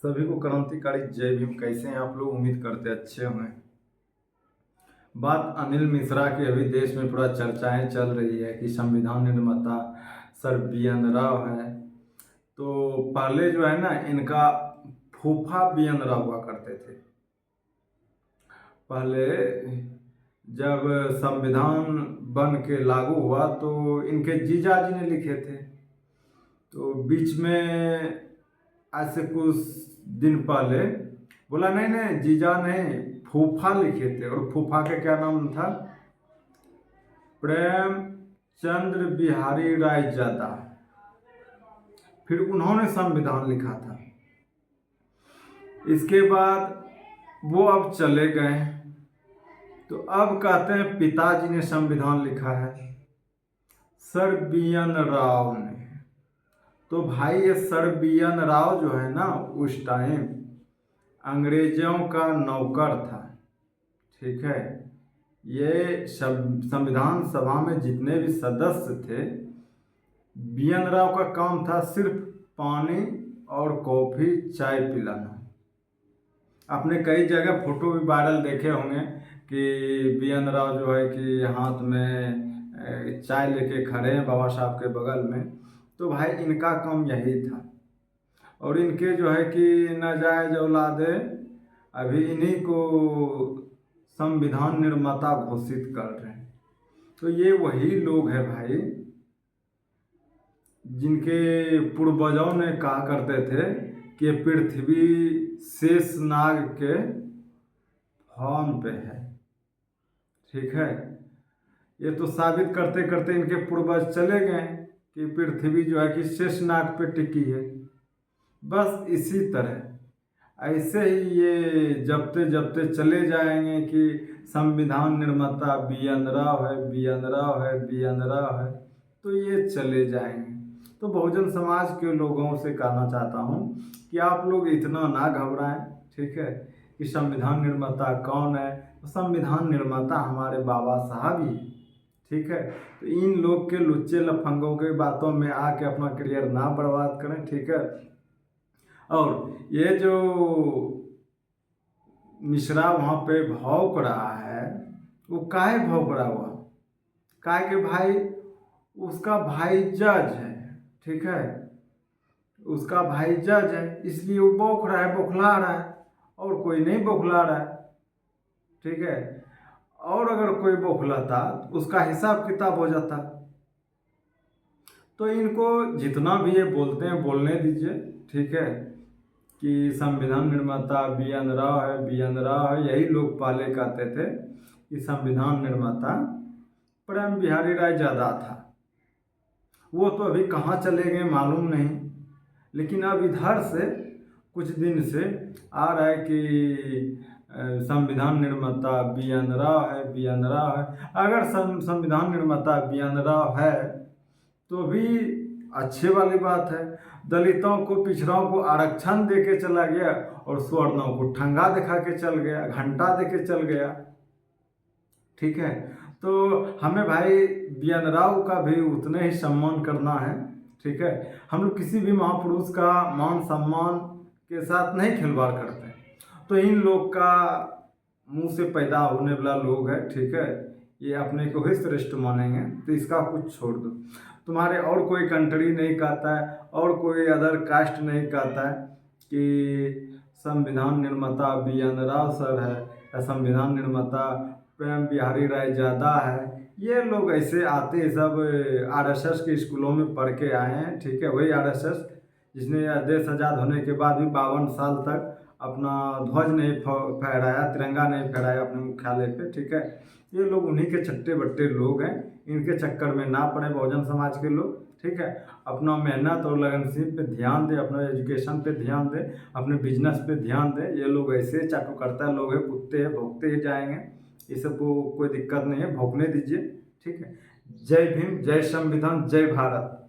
सभी को क्रांतिकारी जय भीम। कैसे हैं आप लोग? उम्मीद करते अच्छे होंगे। बात अनिल मिश्रा की अभी देश में पूरा चर्चाएं चल रही है कि संविधान निर्माता सर बी.एन. राव है। तो पहले जो है ना, इनका फूफा बी.एन. राव हुआ करते थे। पहले जब संविधान बन के लागू हुआ तो इनके जीजाजी ने लिखे थे। तो बीच में आज से कुछ दिन पहले बोला नहीं नहीं जीजा नहीं, फूफा लिखे थे। और फूफा के क्या नाम था? प्रेमचंद्र बिहारी रायजादा। फिर उन्होंने संविधान लिखा था। इसके बाद वो अब चले गए, तो अब कहते हैं पिताजी ने संविधान लिखा है, सर बी.एन. राव ने। तो भाई ये सर बी.एन. राव जो है ना, उस टाइम अंग्रेजों का नौकर था। ठीक है, ये संविधान सभा में जितने भी सदस्य थे, बी.एन. राव का काम था सिर्फ पानी और कॉफ़ी चाय पिलाना। आपने कई जगह फोटो भी वायरल देखे होंगे कि बी.एन. राव जो है कि हाथ में चाय लेके खड़े हैं बाबा साहब के बगल में। तो भाई इनका काम यही था। और इनके जो है कि नाजायज औलादे अभी इन्हीं को संविधान निर्माता घोषित कर रहे हैं। तो ये वही लोग हैं भाई जिनके पूर्वजों ने कहा करते थे कि पृथ्वी शेषनाग के फॉर्म पे है। ठीक है, ये तो साबित करते करते इनके पूर्वज चले गए कि पृथ्वी जो है कि शेषनाग पे टिकी है। बस इसी तरह ऐसे ही ये जबते जबते चले जाएंगे कि संविधान निर्माता बी.एन. राव है, बी.एन. राव है, बी.एन. राव है। तो ये चले जाएंगे। तो बहुजन समाज के लोगों से कहना चाहता हूँ कि आप लोग इतना ना घबराएं। ठीक है, कि संविधान निर्माता कौन है? तो संविधान निर्माता हमारे बाबा साहब ही। ठीक है, तो इन लोग के लुच्चे लफंगों के बातों में आके अपना करियर ना बर्बाद करें। ठीक है, और ये जो मिश्रा वहाँ पे भौंक रहा है, वो काहे भौंक रहा हुआ? काहे कि भाई उसका भाई जज है। ठीक है, उसका भाई जज है, इसलिए वो बौख रहा है, बौखला रहा है। और कोई नहीं बौखला रहा है। ठीक है, और अगर कोई बौखलाता तो उसका हिसाब किताब हो जाता। तो इनको जितना भी ये बोलते हैं बोलने दीजिए। ठीक है, कि संविधान निर्माता बी.एन. राव है, बी.एन. राव है। यही लोग पहले कहते थे कि संविधान निर्माता प्रेम बिहारी रायजादा था। वो तो अभी कहाँ चले गए मालूम नहीं, लेकिन अब इधर से कुछ दिन से आ रहा है कि संविधान निर्माता बी.एन. राव है, बी.एन. राव है। अगर संविधान निर्माता बी.एन. राव है तो भी अच्छे वाली बात है। दलितों को, पिछड़ों को आरक्षण दे के चला गया और स्वर्णों को ठंगा दिखा के चल गया, घंटा दे के चल गया। ठीक है, तो हमें भाई बी.एन. राव का भी उतने ही सम्मान करना है। ठीक है, हम लोग किसी भी महापुरुष का मान सम्मान के साथ नहीं खिलवाड़ करते। तो इन लोग का मुंह से पैदा होने वाला लोग है। ठीक है, ये अपने को ही श्रेष्ठ मानेंगे, तो इसका कुछ छोड़ दो। तुम्हारे और कोई कंट्री नहीं कहता है, और कोई अदर कास्ट नहीं कहता है कि संविधान निर्माता बी.एन. राव सर है या संविधान निर्माता प्रेम बिहारी रायजादा है। ये लोग ऐसे आते सब आरएसएस के स्कूलों में पढ़ के आए हैं। ठीक है, वही आरएसएस जिसने देश आज़ाद होने के बाद भी 52 साल तक अपना ध्वज नहीं फहराया, तिरंगा नहीं फहराया अपने मुख्यालय पे। ठीक है, ये लोग उन्हीं के चट्टे बट्टे लोग हैं। इनके चक्कर में ना पड़े बहुजन समाज के लोग। ठीक है, अपना मेहनत और लगनशील पे ध्यान दे, अपना एजुकेशन पे ध्यान दे, अपने बिजनेस पे ध्यान दे। ये लोग ऐसे चाटुकर्ता लोग हैं, कुत्ते हैं, भौंकते ही जाएंगे। ये सबको कोई दिक्कत नहीं है, भौंकने दीजिए। ठीक है, जय भीम, जय संविधान, जय भारत।